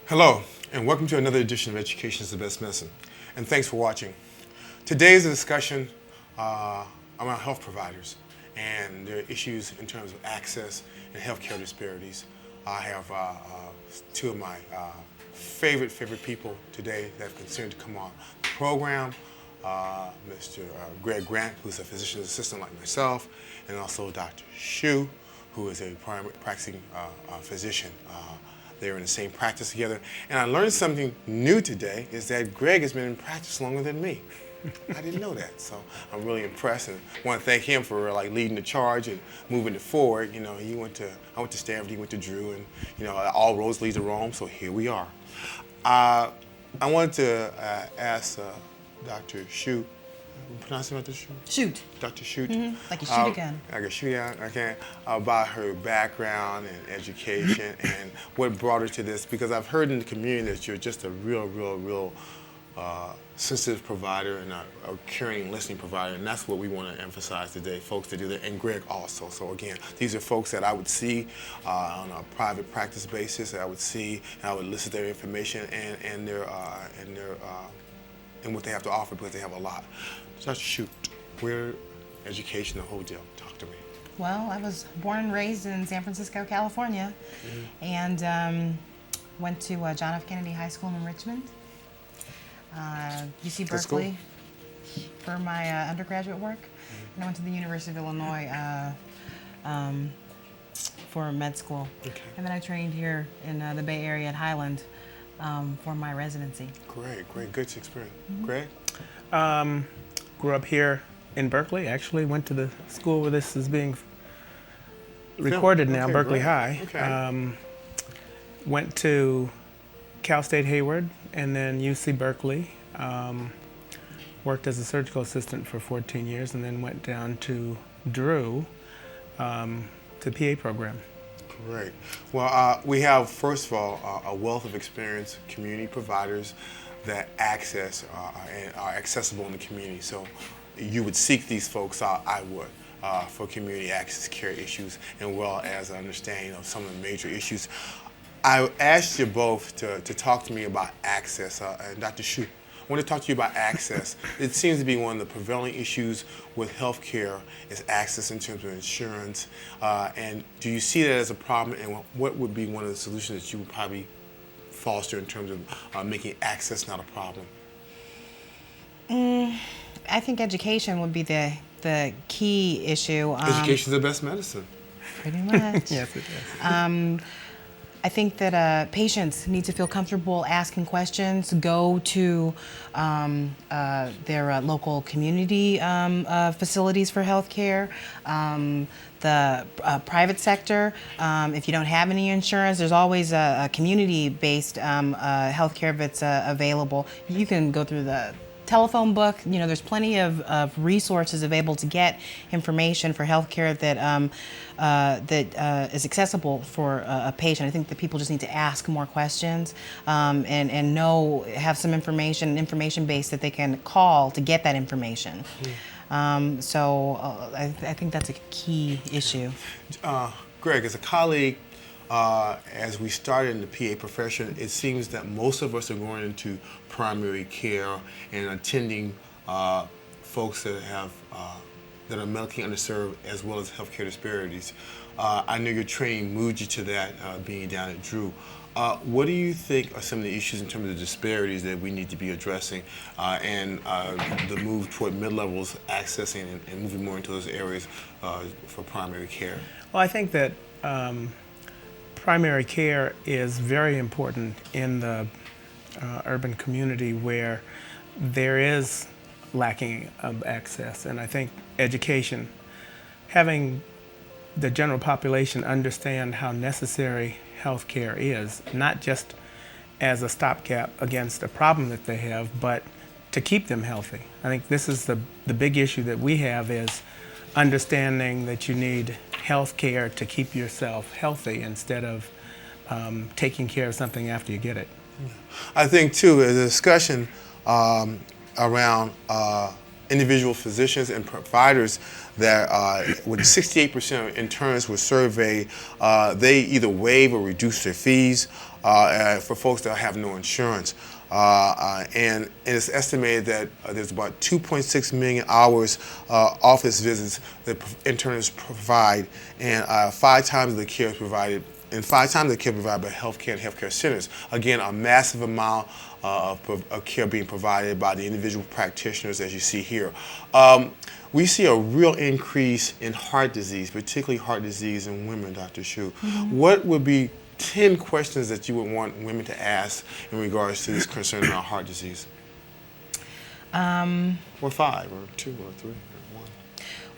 Hello, and welcome to another edition of Education is the Best Medicine. And thanks for watching. Today is a discussion around health providers and their issues in terms of access and healthcare disparities. I have two of my favorite people today that have considered to come on the program. Mr. Greg Grant, who's a physician's assistant like myself, and also Dr. Shute, who is a primary practicing physician. They're in the same practice together. And I learned something new today, is that Greg has been in practice longer than me. I didn't know that, so I'm really impressed, and want to thank him for leading the charge and moving it forward. You know, I went to Stanford, he went to Drew, and all roads lead to Rome, so here we are. I wanted to ask Dr. Shute, pronounce it Dr. Shute? Shute. Dr. Shute. Mm-hmm. Like you shoot a gun. Like a shoot a gun, okay. About her background and education and what brought her to this, because I've heard in the community that you're just a real sensitive provider and a caring and listening provider, and that's what we want to emphasize today, folks that do that, and Greg also. So again, these are folks that I would see on a private practice basis, that I would see, and I would listen to their information and what they have to offer, because they have a lot. So Shute, where education, the whole deal, talk to me. Well, I was born and raised in San Francisco, California, and went to John F. Kennedy High School in Richmond, UC Berkeley for my undergraduate work, and I went to the University of Illinois for med school, and then I trained here in the Bay Area at Highland for my residency. Great, good experience. Greg? Grew up here in Berkeley. Actually went to the school where this is being recorded now, Berkeley High. Went to Cal State Hayward and then UC Berkeley. Worked as a surgical assistant for 14 years and then went down to Drew to PA program. Great. Well, we have, first of all, a wealth of experience, community providers that access and are accessible in the community. So you would seek these folks out, I would, for community access care issues, and well as an understanding of some of the major issues. I asked you both to talk to me about access, and Dr. Shute, I want to talk to you about access. It seems to be one of the prevailing issues with healthcare is access in terms of insurance. And do you see that as a problem, and what would be one of the solutions that you would probably foster in terms of making access not a problem? I think education would be the key issue. Education is the best medicine. Pretty much. Yes, it is. I think that patients need to feel comfortable asking questions, go to their local community facilities for healthcare. The private sector, if you don't have any insurance, there's always a community-based healthcare that's available. You can go through the telephone book. You know, there's plenty of resources available to get information for healthcare that is accessible for a patient. I think that people just need to ask more questions and have some information base that they can call to get that information. So I think that's a key issue. Greg, as a colleague, as we started in the PA profession, it seems that most of us are going into primary care and attending folks that that are medically underserved, as well as healthcare disparities. I know your training moved you to that, being down at Drew. What do you think are some of the issues in terms of the disparities that we need to be addressing, and the move toward mid-levels accessing and moving more into those areas for primary care? Well, I think that primary care is very important in the urban community where there is lacking of access, and I think education, having the general population understand how necessary health care is, not just as a stopgap against a problem that they have, but to keep them healthy. I think this is the big issue that we have, is understanding that you need health care to keep yourself healthy instead of taking care of something after you get it. I think too, the discussion around individual physicians and providers that with 68% of interns were surveyed, they either waive or reduce their fees for folks that have no insurance. And it's estimated that there's about 2.6 million hours office visits that interns provide, and 5 times the care is provided. And 5 times the care provided by healthcare and healthcare centers. Again, a massive amount of care being provided by the individual practitioners, as you see here. We see a real increase in heart disease, particularly heart disease in women, Dr. Shute. What would be 10 questions that you would want women to ask in regards to this concern about heart disease? Or 5, or 2, or 3, or 1.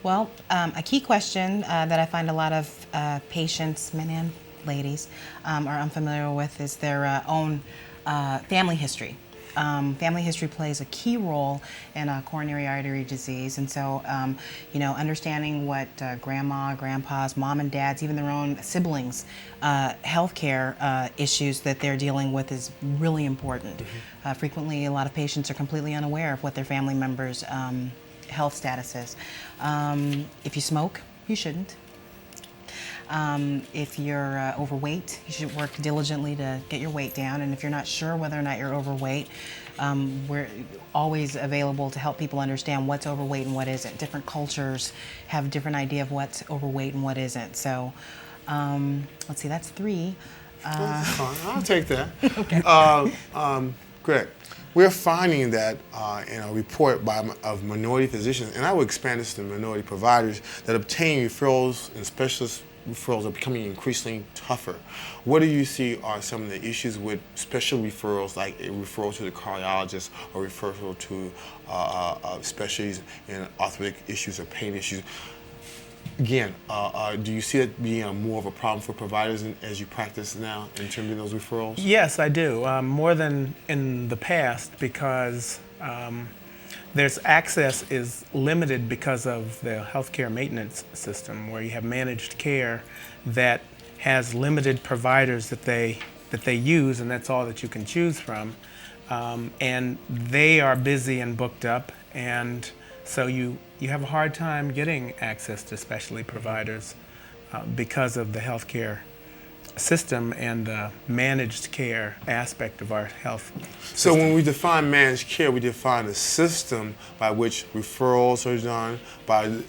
Well, a key question that I find a lot of patients, men and ladies, are unfamiliar with is their own family history. Family history plays a key role in coronary artery disease, and so understanding what grandma, grandpa's, mom and dad's, even their own siblings' healthcare issues that they're dealing with is really important. Frequently, a lot of patients are completely unaware of what their family members' health status is. If you smoke, you shouldn't. If you're overweight, you should work diligently to get your weight down. And if you're not sure whether or not you're overweight, we're always available to help people understand what's overweight and what isn't. Different cultures have a different idea of what's overweight and what isn't. So let's see, that's 3. That's fine. I'll take that. Okay. Greg, we're finding that in a report of minority physicians, and I would expand this to minority providers, that obtaining referrals and specialist referrals are becoming increasingly tougher. What do you see are some of the issues with special referrals, like a referral to the cardiologist or referral to specialties in arthritic issues or pain issues? Again, do you see it being more of a problem for providers as you practice now in terms of those referrals? Yes, I do. More than in the past, because there's access is limited because of the healthcare maintenance system, where you have managed care that has limited providers that they use, and that's all that you can choose from. And they are busy and booked up, and so you have a hard time getting access to specialty providers because of the healthcare system and the managed care aspect of our health system. So when we define managed care, we define a system by which referrals are done, by in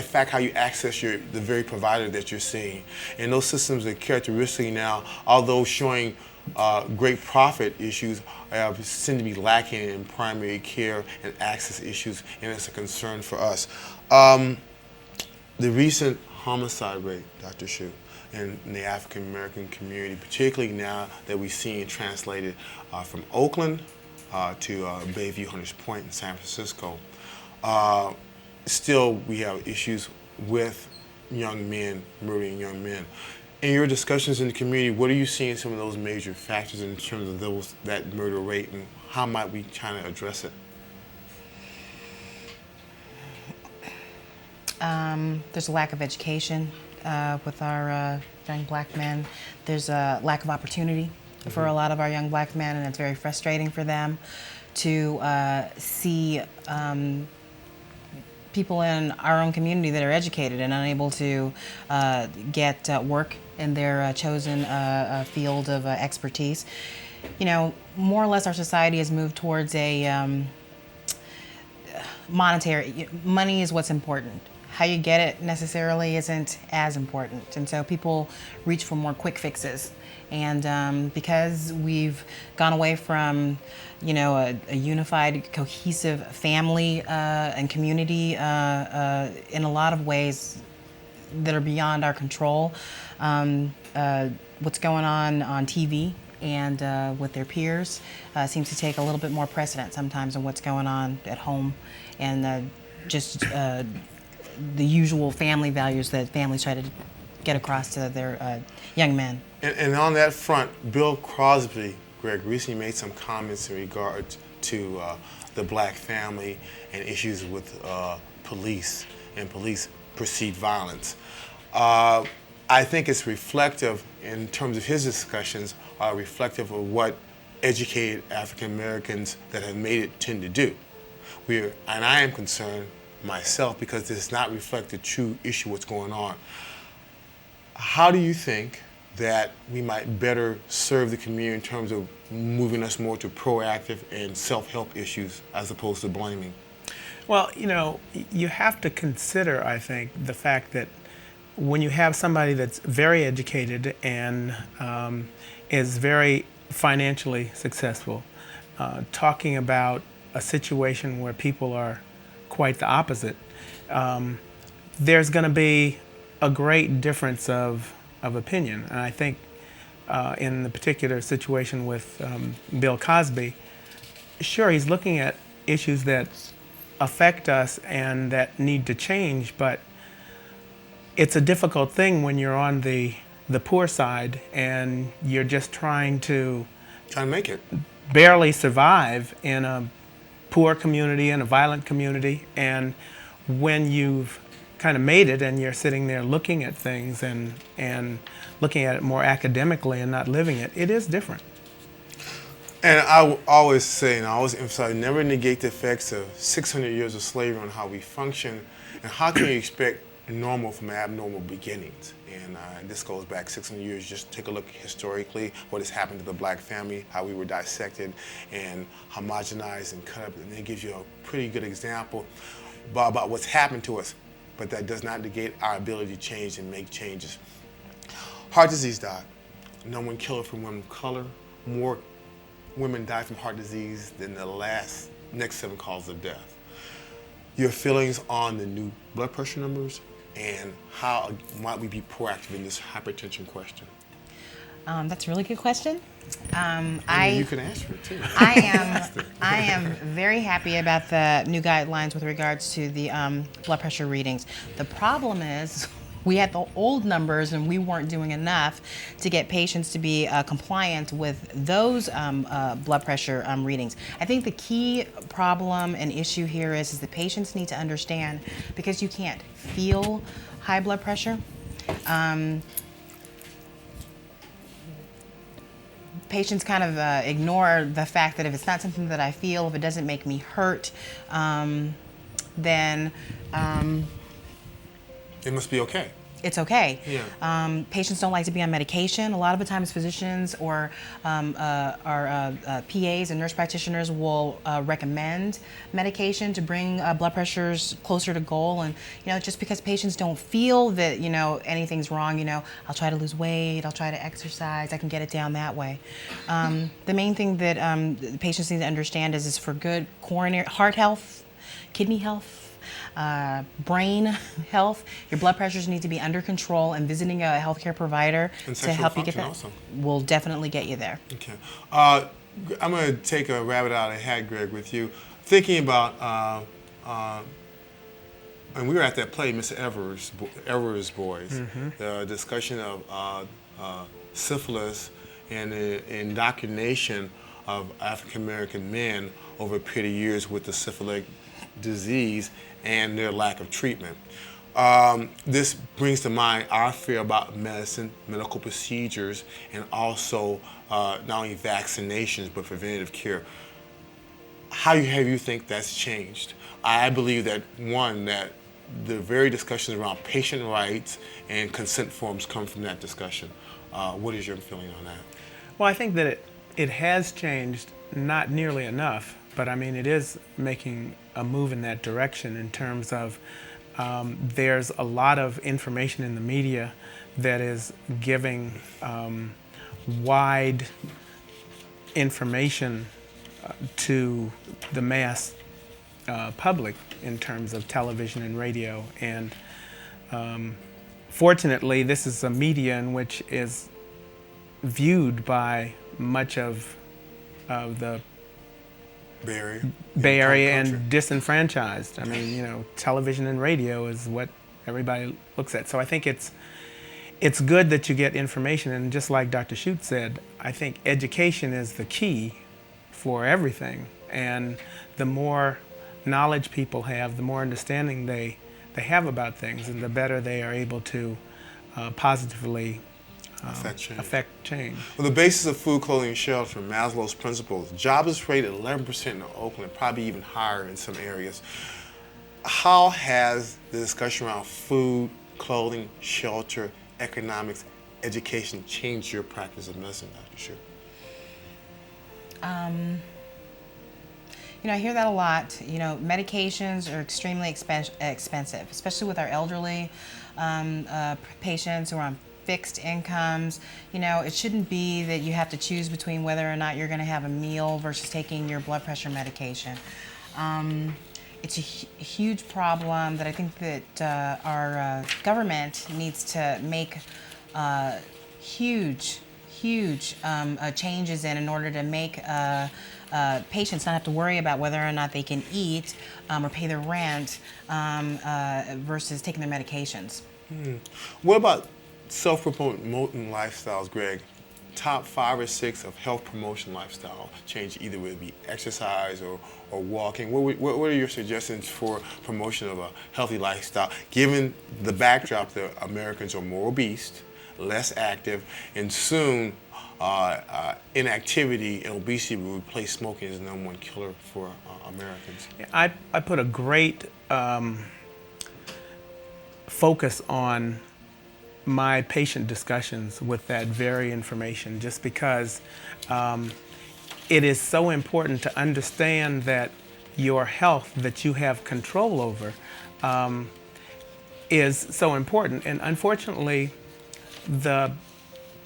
fact how you access the very provider that you're seeing. And those systems are characteristically now, although showing great profit issues, seem to be lacking in primary care and access issues, and it's a concern for us. The recent homicide rate, Dr. Shute, in the African American community, particularly now that we've seen translated from Oakland to Bayview, Hunters Point in San Francisco. Still, we have issues with young men, murdering young men. In your discussions in the community, what are you seeing some of those major factors in terms of that murder rate, and how might we kind of address it? There's a lack of education with our young black men. There's a lack of opportunity for a lot of our young black men, and it's very frustrating for them to see people in our own community that are educated and unable to get work in their chosen field of expertise. You know, more or less our society has moved towards a money is what's important. How you get it necessarily isn't as important. And so people reach for more quick fixes. And because we've gone away from, a unified, cohesive family and community in a lot of ways that are beyond our control, what's going on TV and with their peers seems to take a little bit more precedent sometimes on what's going on at home, and the usual family values that families try to get across to their young men. And on that front, Bill Crosby, Greg, recently made some comments in regard to the black family and issues with police and police perceived violence. I think it's reflective, in terms of his discussions, reflective of what educated African Americans that have made it tend to do. And I am concerned myself because it does not reflect the true issue, what's going on. How do you think that we might better serve the community in terms of moving us more to proactive and self-help issues as opposed to blaming? Well, you have to consider, I think, the fact that when you have somebody that's very educated and is very financially successful, talking about a situation where people are quite the opposite, there's going to be a great difference of opinion. And I think in the particular situation with Bill Cosby, sure, he's looking at issues that affect us and that need to change, but it's a difficult thing when you're on the poor side and you're just trying to make it, barely survive in a poor community, in a violent community. And when you've kind of made it and you're sitting there looking at things and looking at it more academically and not living it, it is different. And I always say, and I always emphasize, never negate the effects of 600 years of slavery on how we function, and how can you expect normal from abnormal beginnings. And this goes back 600 years. Just take a look historically, what has happened to the black family, how we were dissected and homogenized and cut up, and it gives you a pretty good example about what's happened to us. But that does not negate our ability to change and make changes. Heart disease, Doc. #1 killer for women of color. More women die from heart disease than the next 7 causes of death. Your feelings on the new blood pressure numbers, and how might we be proactive in this hypertension question? That's a really good question. You can answer it too. I am very happy about the new guidelines with regards to the blood pressure readings. The problem is we had the old numbers and we weren't doing enough to get patients to be compliant with those blood pressure readings. I think the key problem and issue here is that patients need to understand, because you can't feel high blood pressure. Patients kind of ignore the fact that if it's not something that I feel, if it doesn't make me hurt, then it must be okay. It's okay. Yeah. Patients don't like to be on medication. A lot of the times physicians or our PAs and nurse practitioners will recommend medication to bring blood pressures closer to goal. And just because patients don't feel that anything's wrong, I'll try to lose weight, I'll try to exercise, I can get it down that way. The main thing that patients need to understand is for good coronary heart health, kidney health, brain health, your blood pressures need to be under control, and visiting a healthcare provider to help you get that also will definitely get you there. Okay. I'm going to take a rabbit out of the hat, Greg, with you. Thinking about, and we were at that play, Mr. Evers' Boys, Mm-hmm. the discussion of syphilis and the indoctrination of African American men over a period of years with the syphilitic disease and their lack of treatment. This brings to mind our fear about medicine, medical procedures, and also not only vaccinations but preventative care. How have you think that's changed? I believe that, one, that the very discussions around patient rights and consent forms come from that discussion. What is your feeling on that? Well, I think that it has changed, not nearly enough, but I mean it is making a move in that direction in terms of there's a lot of information in the media that is giving wide information to the mass public in terms of television and radio. And fortunately, this is a media in which is viewed by much of the Bay Area and disenfranchised. I mean, television and radio is what everybody looks at. So I think it's good that you get information, and just like Dr. Shute said, I think education is the key for everything. And the more knowledge people have, the more understanding they have about things, and the better they are able to positively affect change. Well, the basis of food, clothing, and shelter from Maslow's principles, jobless rate at 11% in Oakland, probably even higher in some areas. How has the discussion around food, clothing, shelter, economics, education changed your practice of medicine, Dr. Shute? I hear that a lot. Medications are extremely expensive, especially with our elderly patients who are on fixed incomes. It shouldn't be that you have to choose between whether or not you're going to have a meal versus taking your blood pressure medication. It's a huge problem that I think that our government needs to make huge changes in order to make patients not have to worry about whether or not they can eat or pay their rent versus taking their medications. What about self-promoting lifestyles, Greg? Top 5 or 6 of health promotion lifestyle change, either whether it be exercise or walking. What are your suggestions for promotion of a healthy lifestyle, given the backdrop that Americans are more obese, less active, and soon inactivity and obesity will replace smoking as the #1 killer for Americans? I put a great focus on my patient discussions with that very information, just because it is so important to understand that your health that you have control over is so important. And unfortunately, the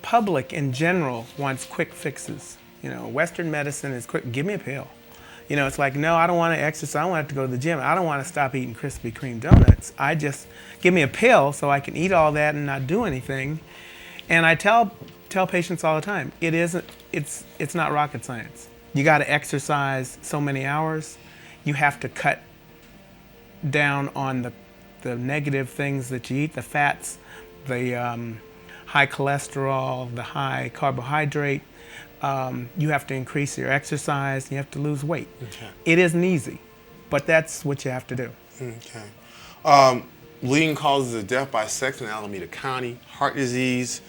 public in general wants quick fixes. Western medicine is quick, give me a pill. It's like, no, I don't want to exercise, I don't want to go to the gym, I don't want to stop eating Krispy Kreme donuts. I just, give me a pill so I can eat all that and not do anything. And I tell patients all the time, it's not rocket science. You got to exercise so many hours. You have to cut down on the negative things that you eat, the fats, the high cholesterol, the high carbohydrate. You have to increase your exercise, you have to lose weight. Okay. It isn't easy, but that's what you have to do. Okay. Leading causes of death by sex in Alameda County: heart disease,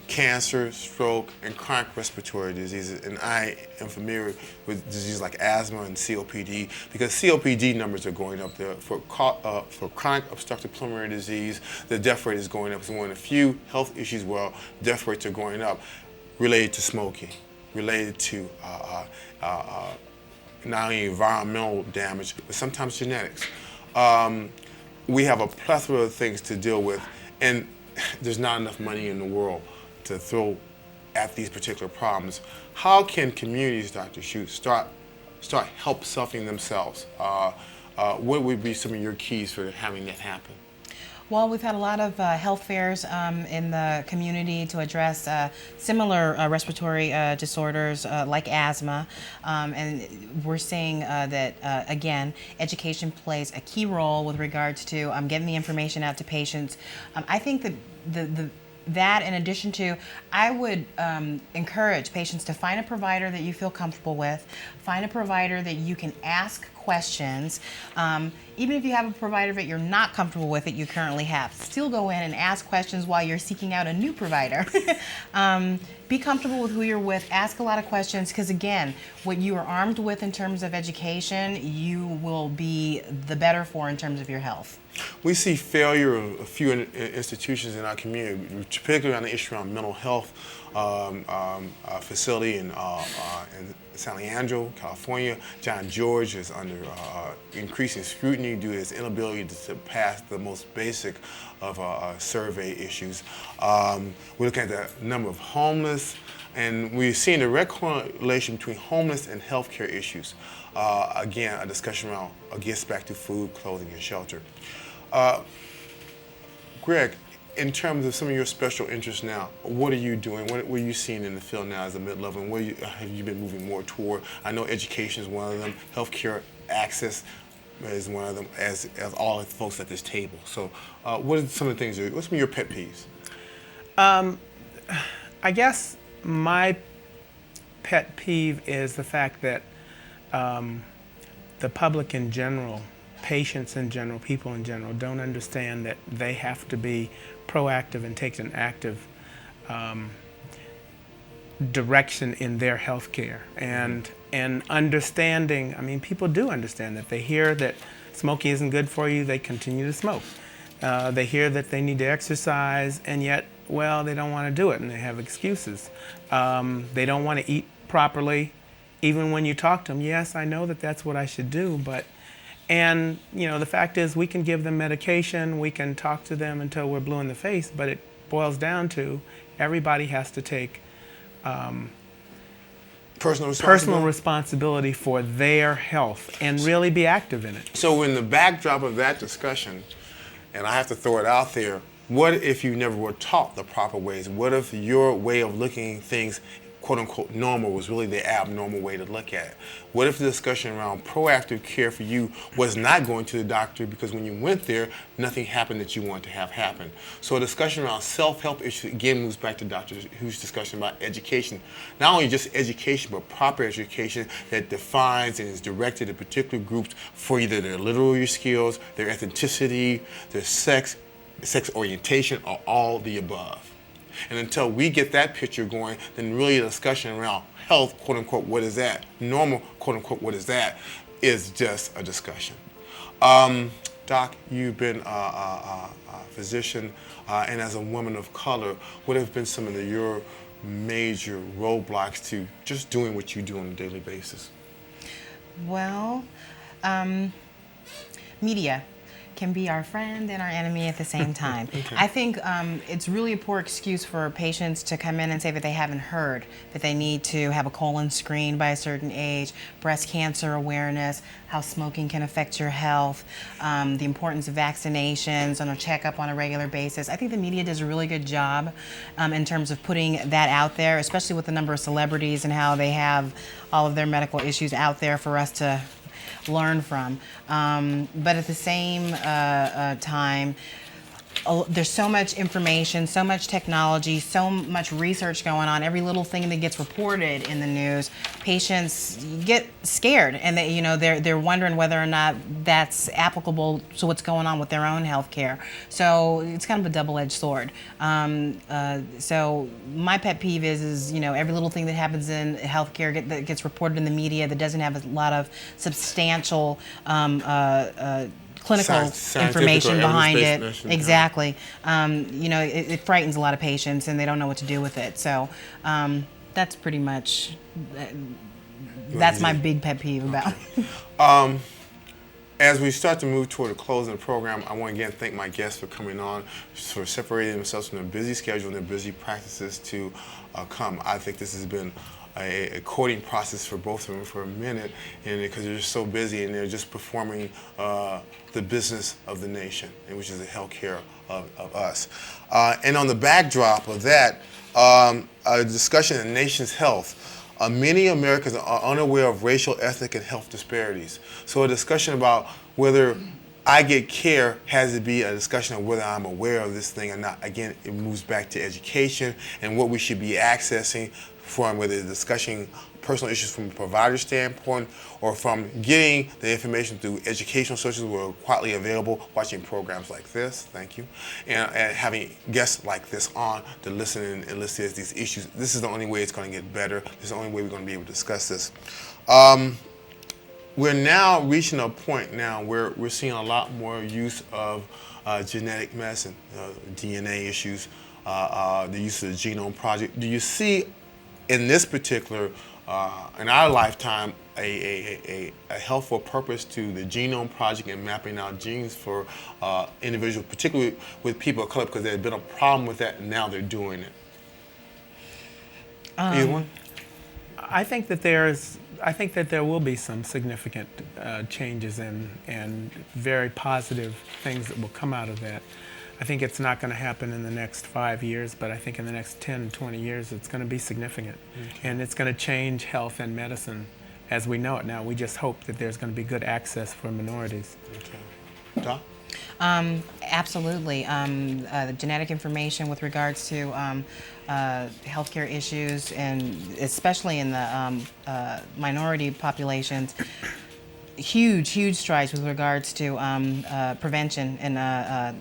cancer, stroke, and chronic respiratory diseases. And I am familiar with diseases like asthma and COPD, because COPD numbers are going up there. For chronic obstructive pulmonary disease, the death rate is going up. It's one of the few health issues where death rates are going up related to smoking, related to not only environmental damage, but sometimes genetics. We have a plethora of things to deal with, and there's not enough money in the world to throw at these particular problems. How can communities, Dr. Shute, start help selfing themselves? What would be some of your keys for having that happen? Well, we've had a lot of health fairs in the community to address similar respiratory disorders like asthma, and we're seeing that, again, education plays a key role with regards to getting the information out to patients. I think that that, in addition to, I would encourage patients to find a provider that you feel comfortable with, find a provider that you can ask questions. Even if you have a provider that you're not comfortable with that you currently have, still go in and ask questions while you're seeking out a new provider. Be comfortable with who you're with, ask a lot of questions, because again, what you are armed with in terms of education, you will be the better for in terms of your health. We see failure of a few institutions in our community, particularly on the issue around mental health facility in San Leandro, California. John George is under increasing scrutiny due to his inability to pass the most basic of survey issues. We're looking at the number of homeless, and we're seeing a direct correlation between homeless and healthcare issues. Again, a discussion around gets back to food, clothing, and shelter. Greg, in terms of some of your special interests now, what are you doing? What are you seeing in the field now as a mid-level, and what have you been moving more toward? I know education is one of them, healthcare access is one of them, as all the folks at this table. So what are some of the things, what's some of your pet peeves? I guess my pet peeve is the fact that the public in general, patients in general, people in general, don't understand that they have to be proactive and take an active direction in their health care, and understanding. I mean, people do understand that. They hear that smoking isn't good for you, they continue to smoke. They hear that they need to exercise, and yet, well, they don't want to do it, and they have excuses. They don't want to eat properly, even when you talk to them. Yes, I know that that's what I should do, but, and you know, the fact is, we can give them medication, we can talk to them until we're blue in the face, but it boils down to everybody has to take personal responsibility for their health and really be active in it. So in the backdrop of that discussion, and I have to throw it out there, what if you never were taught the proper ways? What if your way of looking at things, quote unquote, normal was really the abnormal way to look at it? What if the discussion around proactive care for you was not going to the doctor because when you went there, nothing happened that you wanted to have happen? So a discussion around self-help issues again moves back to Dr. Hu's discussion about education. Not only just education, but proper education that defines and is directed at particular groups for either their literary skills, their ethnicity, their sex orientation, or all the above. And until we get that picture going, then really the discussion around health, quote unquote, what is that? Normal, quote unquote, what is that? Is just a discussion. Doc, you've been a physician, and as a woman of color, what have been some of your major roadblocks to just doing what you do on a daily basis? Well, media can be our friend and our enemy at the same time. Okay. I think it's really a poor excuse for patients to come in and say that they haven't heard, that they need to have a colon screen by a certain age, breast cancer awareness, how smoking can affect your health, the importance of vaccinations and a checkup on a regular basis. I think the media does a really good job in terms of putting that out there, especially with the number of celebrities and how they have all of their medical issues out there for us to learn from. But at the same time, there's so much information, so much technology, so much research going on. Every little thing that gets reported in the news, patients get scared, and they're wondering whether or not that's applicable to what's going on with their own health care. So it's kind of a double-edged sword. So my pet peeve is every little thing that happens in healthcare that gets reported in the media that doesn't have a lot of substantial clinical information behind it. Exactly. It frightens a lot of patients and they don't know what to do with it. So that's pretty much, that's my big pet peeve about. As we start to move toward the close of the program, I want to again thank my guests for coming on, for separating themselves from their busy schedule and their busy practices to come. I think this has been a courting process for both of them for a minute, and because they're just so busy and they're just performing the business of the nation, which is the health care of us. And on the backdrop of that, a discussion of the nation's health. Many Americans are unaware of racial, ethnic, and health disparities. So a discussion about whether I get care has to be a discussion of whether I'm aware of this thing or not. Again, it moves back to education and what we should be accessing from, whether it's discussing personal issues from a provider standpoint or from getting the information through educational sources where we're quietly available, watching programs like this, thank you, and having guests like this on to listen and listen to these issues. This is the only way it's going to get better. This is the only way we're going to be able to discuss this. We're now reaching a point now where we're seeing a lot more use of genetic medicine, DNA issues, the use of the Genome Project. Do you see in this particular, in our lifetime, a helpful purpose to the Genome Project and mapping out genes for individuals, particularly with people of color, because there's been a problem with that and now they're doing it? Either one? I think that there will be some significant changes and very positive things that will come out of that. I think it's not going to happen in the next 5 years, but I think in the next 10, 20 years it's going to be significant. Okay. And it's going to change health and medicine as we know it now. We just hope that there's going to be good access for minorities. Okay. Doc? Absolutely. The genetic information with regards to healthcare issues, and especially in the minority populations, huge strides with regards to prevention and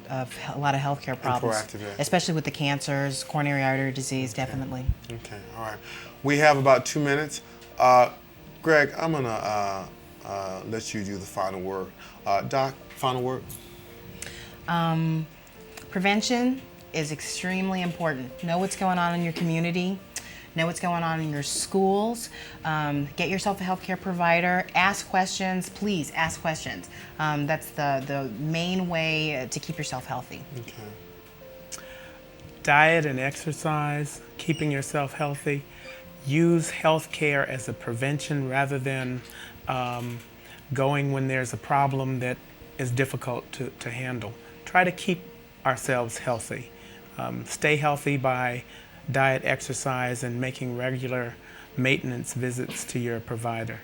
of a lot of healthcare problems, proactive, yeah. especially with the cancers, coronary artery disease, definitely. Okay, all right. We have about 2 minutes. Greg, I'm gonna let you do the final word. Doc, final word? Prevention is extremely important. Know what's going on in your community. Know what's going on in your schools. Get yourself a healthcare provider. Ask questions. Please ask questions. That's the main way to keep yourself healthy. Okay. Diet and exercise, keeping yourself healthy. Use healthcare as a prevention rather than going when there's a problem that is difficult to handle. Try to keep ourselves healthy. Stay healthy by diet, exercise, and making regular maintenance visits to your provider.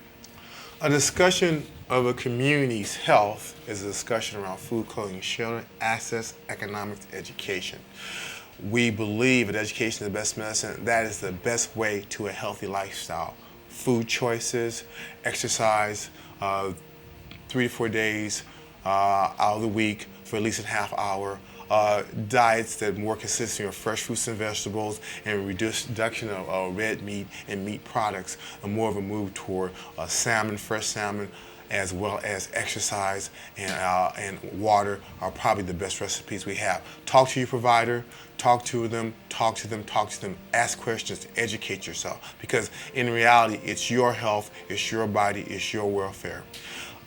A discussion of a community's health is a discussion around food, clothing, shelter, access, economics, education. We believe that education is the best medicine. That is the best way to a healthy lifestyle. Food choices, exercise, 3 to 4 days out of the week for at least a half hour. Diets that more consisting of fresh fruits and vegetables and reduction of red meat and meat products, and more of a move toward salmon, fresh salmon, as well as exercise and water are probably the best recipes we have. Talk to your provider, talk to them, ask questions, educate yourself, because in reality it's your health, it's your body, it's your welfare.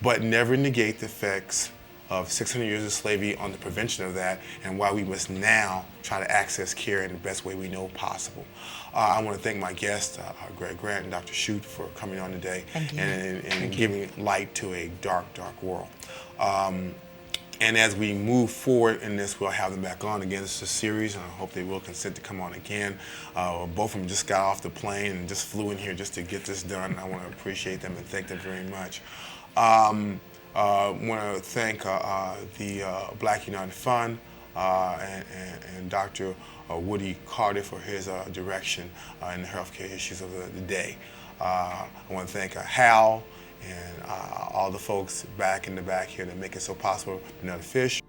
But never negate the effects of 600 years of slavery on the prevention of that, and why we must now try to access care in the best way we know possible. I want to thank my guests, Greg Grant and Dr. Shute, for coming on today and giving light to a dark world. And as we move forward in this, we'll have them back on again. It's a series, and I hope they will consent to come on again. Both of them just got off the plane and just flew in here just to get this done. I want to appreciate them and thank them very much. Want to thank the Black United Fund and Dr. Woody Carter for his direction in the healthcare issues of the day. I want to thank Hal and all the folks back in the back here that make it so possible. Another Fish.